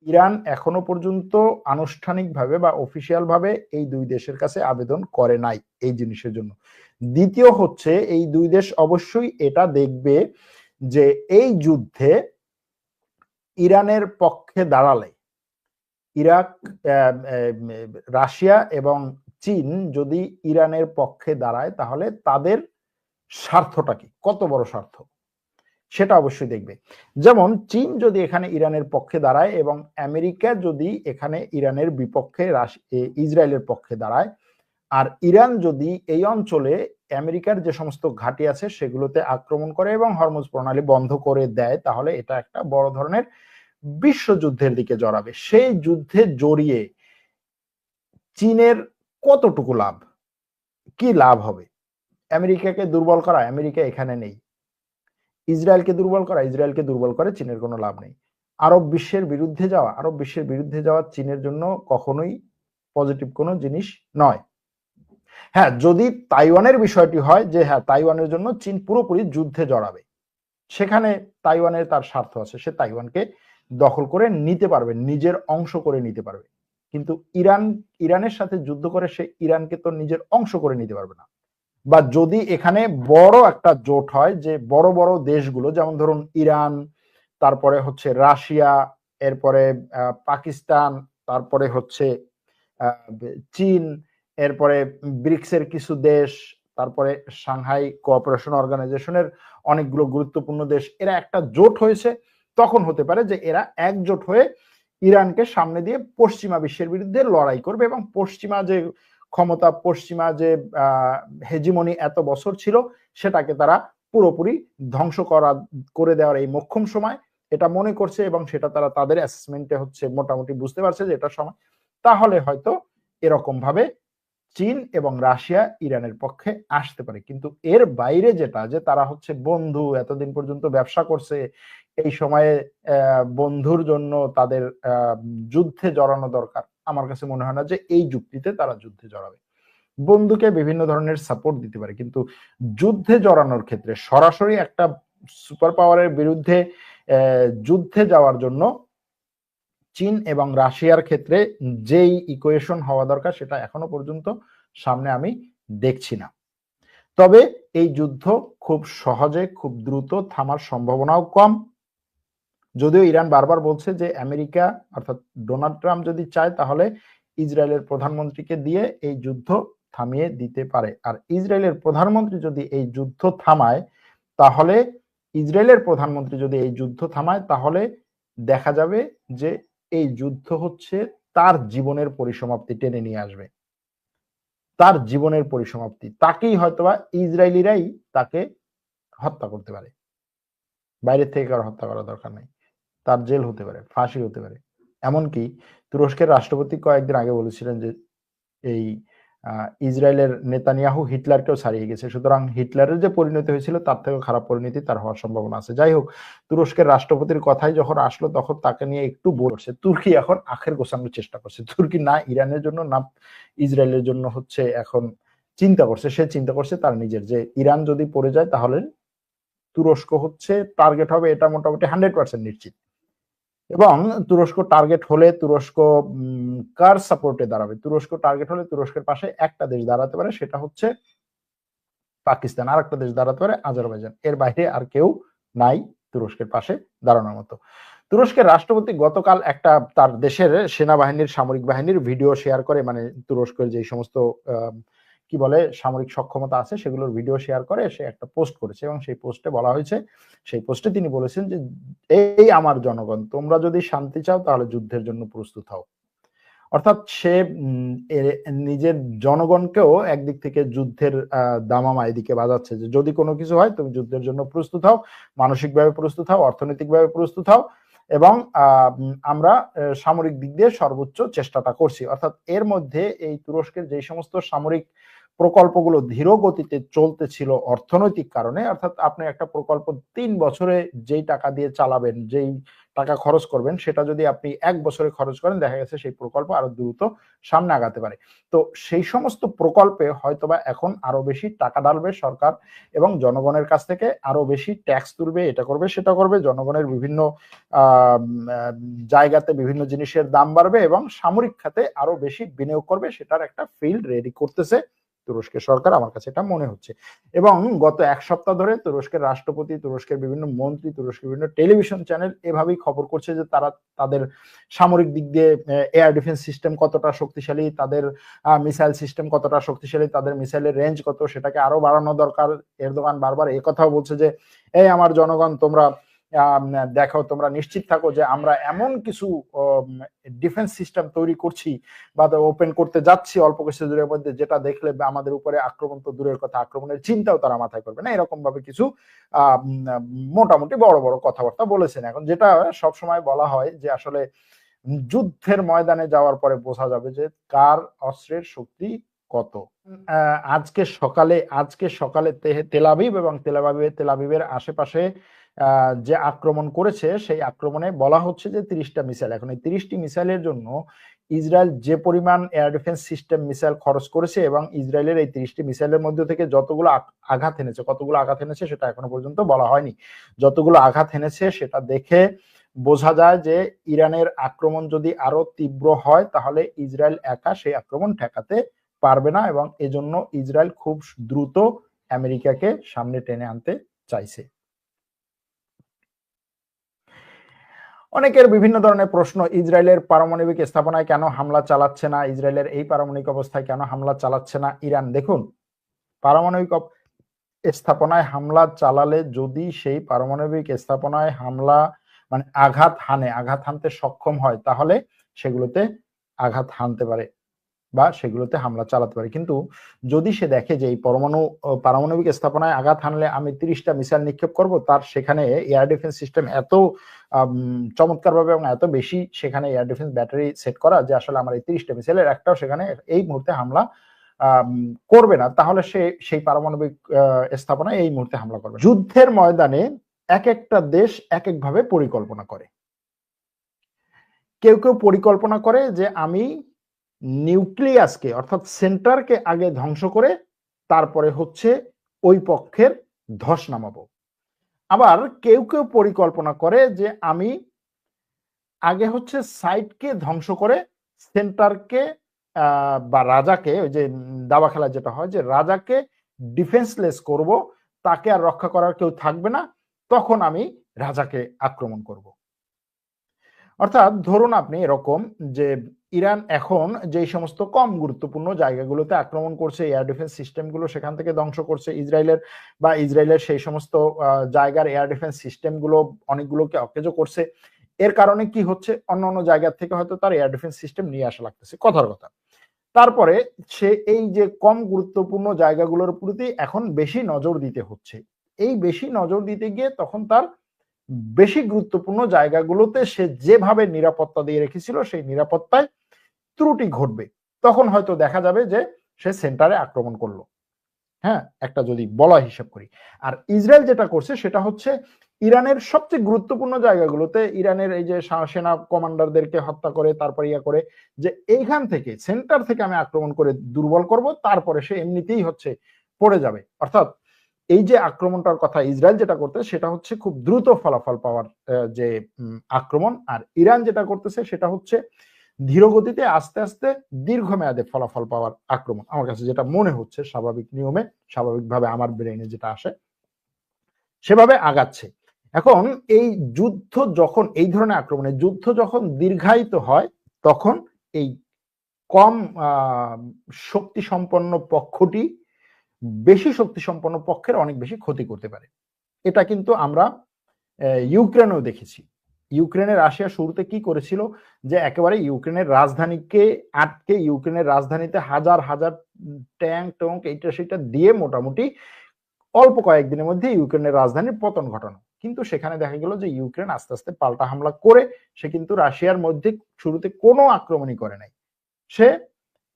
Iran এখনো পর্যন্ত আনুষ্ঠানিকভাবে বা অফিসিয়াল ভাবে এই দুই দেশের কাছে আবেদন করে নাই এই জিনিসের জন্য। দ্বিতীয় হচ্ছে, এই দুই দেশ অবশ্যই এটা দেখবে যে এই যুদ্ধে ইরানের পক্ষে দাঁড়ালে ইরাক, রাশিয়া এবং চীন যদি ইরানের পক্ষে দাঁড়ায় তাহলে তাদের স্বার্থটা কি, কত বড় স্বার্থ, সেটা অবশ্যই দেখবে। যেমন চীন যদি এখানে ইরানের পক্ষে দাঁড়ায় এবং আমেরিকা যদি এখানে ইরানের বিপক্ষে ইসরায়েলের পক্ষে দাঁড়ায়, আর ইরান যদি এই অঞ্চলে আমেরিকার যে সমস্ত ঘাঁটি আছে সেগুলোতে আক্রমণ করে এবং হরমুজ প্রণালী বন্ধ করে দেয়, তাহলে এটা একটা বড় ধরনের বিশ্বযুদ্ধের দিকে জড়াবে। সেই যুদ্ধে জড়িয়ে চীনের কতটুকু লাভ, কি লাভ হবে? আমেরিকাকে দুর্বল করা, আমেরিকা এখানে নেই। ইসরায়েলকে দুর্বল করা, ইসরায়েলকে দুর্বল করে চীনের কোনো লাভ নেই। আরব বিশ্বের বিরুদ্ধে যাওয়া চীনের জন্য কখনোই পজিটিভ কোনো জিনিস নয়। হ্যাঁ, যদি তাইওয়ানের বিষয়টি হয় যে হ্যাঁ, তাইওয়ানের জন্য চীন পুরোপুরি যুদ্ধে জড়াবে, সেখানে তাইওয়ানের তার স্বার্থ আছে, সে তাইওয়ানকে দখল করে নিতে পারবে, নিজের অংশ করে নিতে পারবে। কিন্তু ইরানের সাথে যুদ্ধ করে সে ইরানকে তো নিজের অংশ করে নিতে পারবে না। বা যদি এখানে বড় একটা জোট হয়, যে বড় বড় দেশগুলো, যেমন ধরুন ইরান, তারপরে হচ্ছে রাশিয়া, এরপরে পাকিস্তান, তারপরে হচ্ছে চীন, এরপরে ব্রিক্সের কিছু দেশ, তারপরে সাংহাই কোঅপারেশন অর্গানাইজেশনের অনেকগুলো গুরুত্বপূর্ণ দেশ, এরা একটা জোট হয়েছে, তখন হতে পারে যে এরা একজোট হয়ে ইরানকে সামনে দিয়ে পশ্চিমা বিশ্বের বিরুদ্ধে লড়াই করবে এবং পশ্চিমা যে ক্ষমতা, পশ্চিমা যে হেজিমনি এত বছর ছিল, সেটাকে তারা পুরোপুরি ধ্বংস করে দেওয়ার এই মোক্ষম সময় এটা মনে করছে এবং সেটা তারা তাদের অ্যাসেসমেন্টে হচ্ছে মোটামুটি বুঝতে পারছে যে এটা সময়। তাহলে হয়তো এরকম ভাবে চীন এবং রাশিয়া ইরানের পক্ষে আসতে পারে। কিন্তু এর বাইরে যেটা, যে তারা হচ্ছে বন্ধু, এতদিন পর্যন্ত ব্যবসা করছে, এই সময়ে বন্ধুর জন্য তাদের যুদ্ধে জড়ানো দরকার, আমার কাছে মনে হয় না যে এই যুক্তিতে তারা যুদ্ধে জড়াবে। বন্ধুকে বিভিন্ন ধরনের সাপোর্ট দিতে পারে, কিন্তু যুদ্ধে জড়ানোর ক্ষেত্রে সরাসরি একটা সুপার পাওয়ারের বিরুদ্ধে যুদ্ধে যাওয়ার জন্য চীন এবং রাশিয়ার ক্ষেত্রে যেই ইকুয়েশন হওয়া দরকার সেটা এখনো পর্যন্ত সামনে আমি দেখছি না। তবে এই যুদ্ধ খুব সহজে, খুব দ্রুত থামার সম্ভাবনাও কম। যদিও ইরান বারবার বলছে যে আমেরিকা অর্থাৎ ডোনাল্ড ট্রাম্প যদি চায় তাহলে ইসরায়েলের প্রধানমন্ত্রীকে দিয়ে এই যুদ্ধ থামিয়ে দিতে পারে। আর ইসরায়েলের প্রধানমন্ত্রী যদি এই যুদ্ধ থামায় তাহলে দেখা যাবে যে এই যুদ্ধ হচ্ছে তার জীবনের পরিসমাপ্তি টেনে নিয়ে আসবে, তার জীবনের পরিসমাপ্তি। তাকেই হয়তোবা ইসরায়েলিরাই তাকে হত্যা করতে পারে, বাইরে থেকে কারো হত্যা করার দরকার নেই। তার জেল হতে পারে, ফাঁসি হতে পারে। এমনকি তুরস্কের রাষ্ট্রপতি কয়েকদিন আগে বলেছিলেন যে এই ইসরায়েলের নেতানিয়াহু হিটলারকেও ছাড়িয়ে গেছে, সুতরাং হিটলারের যে পরিণতি হয়েছিল তার থেকে খারাপ পরিণতি তার হওয়ার সম্ভাবনা আছে। যাই হোক, তুরস্কের রাষ্ট্রপতির কথাই যখন আসলো তখন তাকে নিয়ে একটু বলছে। তুর্কি এখন আখের গোছানোর চেষ্টা করছে। তুর্কি না ইরানের জন্য না ইসরায়েলের জন্য হচ্ছে এখন চিন্তা করছে, সে চিন্তা করছে তার নিজের, যে ইরান যদি পড়ে যায় তাহলে তুরস্ক হচ্ছে টার্গেট হবে, এটা মোটামুটি 100% নিশ্চিত। এবং তুরস্ক টার্গেট হলে তুরস্ক কার সাপোর্টে দাঁড়াবে? তুরস্ক টার্গেট হলে তুরস্কের পাশে একটা দেশ দাঁড়াতে পারে, সেটা হচ্ছে পাকিস্তান। আর একটা দেশ দাঁড়াতে পারে আজারবাইজান। এর বাইরে আর কেউ নাই তুরস্কের পাশে দাঁড়ানোর মতো। তুরস্কের রাষ্ট্রপতি গতকাল একটা তার দেশের সেনাবাহিনীর, সামরিক বাহিনীর ভিডিও শেয়ার করে, মানে তুরস্কের যে সমস্ত কি বলে সামরিক সক্ষমতা আছে সেগুলোর ভিডিও শেয়ার করে সে একটা পোস্ট করেছে এবং সেই পোস্টে বলা হয়েছে, সেই পোস্টে তিনি বলেছেন যে এই আমার জনগণ, তোমরা যদি শান্তি চাও তাহলে যুদ্ধের জন্য প্রস্তুত হও। অর্থাৎ সে নিজের জনগণকেও একদিক থেকে যুদ্ধের দামামা এদিকে বাজাচ্ছে, যে যদি কোনো কিছু হয় তুমি যুদ্ধের জন্য প্রস্তুত হও, মানসিকভাবে প্রস্তুত হও, অর্থনৈতিকভাবে প্রস্তুত হও, এবং আমরা সামরিক দিক দিয়ে সর্বোচ্চ চেষ্টাটা করছি। অর্থাৎ এর মধ্যে এই তুরস্কের যে সমস্ত সামরিক প্রকল্পগুলো ধীর গতিতে চলতেছিল অর্থনৈতিক কারণে, অর্থাৎ আপনি একটা প্রকল্প 3 বছরে যেই টাকা দিয়ে চালাবেন, যেই টাকা খরচ করবেন সেটা যদি আপনি 1 বছরে খরচ করেন, দেখা গেছে সেই প্রকল্প আরো দ্রুত সামনে আগাতে পারে। তো সেই সমস্ত প্রকল্পে হয়তোবা এখন আরো বেশি টাকা ঢালবে সরকার এবং জনগণের কাছ থেকে আরো বেশি ট্যাক্স তুলবে, এটা করবে সেটা করবে, জনগণের বিভিন্ন জায়গাতে বিভিন্ন জিনিসের দাম বাড়বে এবং সামরিক খাতে আরো বেশি বিনিয়োগ করবে, সেটার একটা ফিল্ড রেডি করতেছে তুরস্কের সরকার, আমার কাছে এটা মনে হচ্ছে। এবং গত 1 সপ্তাহ ধরে তুরস্কের রাষ্ট্রপতি, তুরস্কের বিভিন্ন মন্ত্রী, তুরস্কের বিভিন্ন টেলিভিশন চ্যানেল এভাবেই খবর করছে যে তারা তাদের সামরিক দিক দিয়ে এয়ার ডিফেন্স সিস্টেম কতটা শক্তিশালী, তাদের মিসাইল সিস্টেম কতটা শক্তিশালী, তাদের মিসাইলের রেঞ্জ কত, সেটাকে আরো বাড়ানো দরকার। এরদোগান বারবার এই কথাও বলছে যে এই আমার জনগণ তোমরা দেখো, তোমরা নিশ্চিত থাকো যে আমরা এমন কিছু ডিফেন্স সিস্টেম তৈরি করছি বা ওপেন করতে যাচ্ছি অল্প কিছু দূরের মধ্যে, যেটা দেখলে আমাদের উপরে আক্রমণ তো দূরের কথা, আক্রমণের চিন্তাও তারা মাথায় করবে না, এরকম ভাবে কিছু মোটামুটি বড় বড় কথাবার্তা বলেছেন। এখন যেটা সবসময় বলা হয় যে আসলে যুদ্ধের ময়দানে যাওয়ার পরে বোঝা যাবে যে কার অস্ত্রের শক্তি কত। আজকে সকালে তেল আবিব এবং তেল আবিবের আশেপাশে যে আক্রমণ করেছে, সেই আক্রমণে বলা হচ্ছে যে 30টা মিসাইল। এখন এই 30টি মিসাইলের জন্য ইসরায়েল যে পরিমাণ এয়ার ডিফেন্স সিস্টেম মিসাইল খরচ করেছে এবং ইসরায়েলের এই 30টি মিসাইলের মধ্যে থেকে যতগুলো আঘাত এনেছে, কতগুলো আঘাত এনেছে সেটা এখনো পর্যন্ত বলা হয়নি। যতগুলো আঘাত এনেছে সেটা দেখে বোঝা যায় যে ইরানের আক্রমণ যদি আরো তীব্র হয় তাহলে ইসরায়েল একা সেই আক্রমণ ঠেকাতে পারবে না এবং এজন্য ইসরায়েল খুব দ্রুত আমেরিকাকে সামনে টেনে আনতে চাইছে। অনেকের বিভিন্ন ধরনের প্রশ্ন, ইসরায়েলের পারমাণবিক স্থাপনায় কেন হামলা চালাচ্ছে না, ইসরায়েলের এই পারমাণবিক অবস্থায় কেন হামলা চালাচ্ছে না ইরান। দেখুন, পারমাণবিক স্থাপনায় হামলা চালালে যদি সেই পারমাণবিক স্থাপনায় হামলা মানে আঘাত হানতে সক্ষম হয় তাহলে সেগুলোতে আঘাত হানতে পারে বা সেগুলোতে হামলা চালাতে পারে। কিন্তু যদি সে দেখে যে এই পারমাণবিক স্থাপনায় আঘাত হানলে আমি 30টা মিসাইল নিক্ষেপ করব, তার সেখানে এয়ার ডিফেন্স সিস্টেম এত চমৎকারভাবে এবং এত বেশি সেখানে এয়ার ডিফেন্স ব্যাটারি সেট করা যে আসলে আমার এই 30টা মিসাইলের একটাও সেখানে এই মুহূর্তে হামলা করবে না, তাহলে সে সেই পারমাণবিক স্থাপনায় এই মুহূর্তে হামলা করবে। যুদ্ধের ময়দানে এক একটা দেশ এক একভাবে পরিকল্পনা করে। কেউ কেউ পরিকল্পনা করে যে আমি নিউক্লিয়াসকে অর্থাৎ সেন্টারকে আগে ধ্বংস করে তারপরে হচ্ছে ওই পক্ষের ধস নামাবো। আবার কেউ কেউ পরিকল্পনা করে যে আমি আগে হচ্ছে সাইটকে ধ্বংস করে সেন্টারকে বা রাজাকে, ওই যে দাবা খেলা যেটা হয় যে রাজাকে ডিফেন্সলেস করব, তাকে আর রক্ষা করার কেউ থাকবে না, তখন আমি রাজাকে আক্রমণ করব। অর্থাৎ ধরুন আপনি এরকম যে ইরান এখন যে সমস্ত কম গুরুত্বপূর্ণ জায়গাগুলোতে আক্রমণ করছে, এয়ার ডিফেন্স সিস্টেমগুলো সেখান থেকে ধ্বংস করছে ইসরায়েলের সেই সমস্ত জায়গার এয়ার ডিফেন্স সিস্টেমগুলো অনেকগুলোকে অকেজো করছে। এর কারণে কি হচ্ছে, অন্য জায়গা থেকে হয়তো তার এয়ার ডিফেন্স সিস্টেম নিয়ে আসা লাগতেছে, কথার কথা। তারপরে সে এই যে কম গুরুত্বপূর্ণ জায়গাগুলোর প্রতি এখন বেশি নজর দিতে হচ্ছে। এই বেশি নজর দিতে গিয়ে তখন তার বেশি গুরুত্বপূর্ণ জায়গাগুলোতে সে যেভাবে নিরাপত্তা দিয়ে রেখেছিল সেই নিরাপত্তায় ত্রুটি ঘটবে, তখন হয়তো দেখা যাবে যে সে সেন্টারে আক্রমণ করলো। হ্যাঁ, একটা যদি বলা হিসাব করি। আর ইসরায়েল যেটা করছে সেটা হচ্ছে ইরানের সবচেয়ে গুরুত্বপূর্ণ জায়গাগুলোতে ইরানের এই যে সেনা কমান্ডারদেরকে হত্যা করে তারপরে করে যে এইখান থেকে সেন্টার থেকে আমি আক্রমণ করে দুর্বল করব, তারপরে সে এমনিতেই হচ্ছে পড়ে যাবে। অর্থাৎ এই যে আক্রমণটার কথা ইসরায়েল যেটা করতে সেটা হচ্ছে খুব দ্রুত ফলাফল পাওয়ার যে আক্রমণ, আর ইরান যেটা করতেছে সেটা হচ্ছে ধীর গতিতে আস্তে আস্তে দীর্ঘমেয়াদে ফলাফল পাওয়ার আক্রমণ। আমার কাছে যেটা মনে হচ্ছে স্বাভাবিক নিয়মে, স্বাভাবিকভাবে আমার ব্রেইনে যেটা আসে সেভাবে আগাচ্ছে। এখন এই যুদ্ধ যখন, এই ধরনের আক্রমণের যুদ্ধ যখন দীর্ঘায়িত হয় তখন এই কম শক্তি সম্পন্ন পক্ষটি বেশি শক্তি সম্পন্ন পক্ষের অনেক বেশি ক্ষতি করতে পারে। এটা কিন্তু আমরা ইউক্রেনেও দেখেছি। ইউক্রেনের রাশিয়া শুরুতে কি করেছিল যে একেবারে ইউক্রেনের রাজধানীকে আটকে ইউক্রেনের রাজধানীতে হাজার হাজার ট্যাঙ্ক এইটা সেটা দিয়ে মোটামুটি অল্প কয়েকদিনের মধ্যে ইউক্রেনের রাজধানীর পতন ঘটানো। কিন্তু সেখানে দেখা গেল যে ইউক্রেন আস্তে আস্তে পাল্টা হামলা করে সে কিন্তু রাশিয়ার মধ্যে শুরুতে কোনো আক্রমণই করে নাই। সে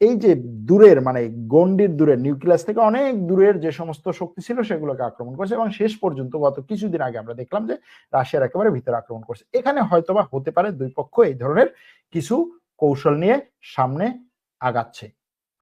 এই যে দূরের মানে গণ্ডির দূরের নিউক্লিয়াস থেকে অনেক দূরের যে সমস্ত শক্তি ছিল সেগুলোকে আক্রমণ করছে, এবং শেষ পর্যন্ত গত কিছুদিন আগে আমরা দেখলাম যে রাশিয়ার একেবারে ভিতরে আক্রমণ করছে। এখানে হয়তোবা হতে পারে দুই পক্ষ এই ধরনের কিছু কৌশল নিয়ে সামনে আগাচ্ছে।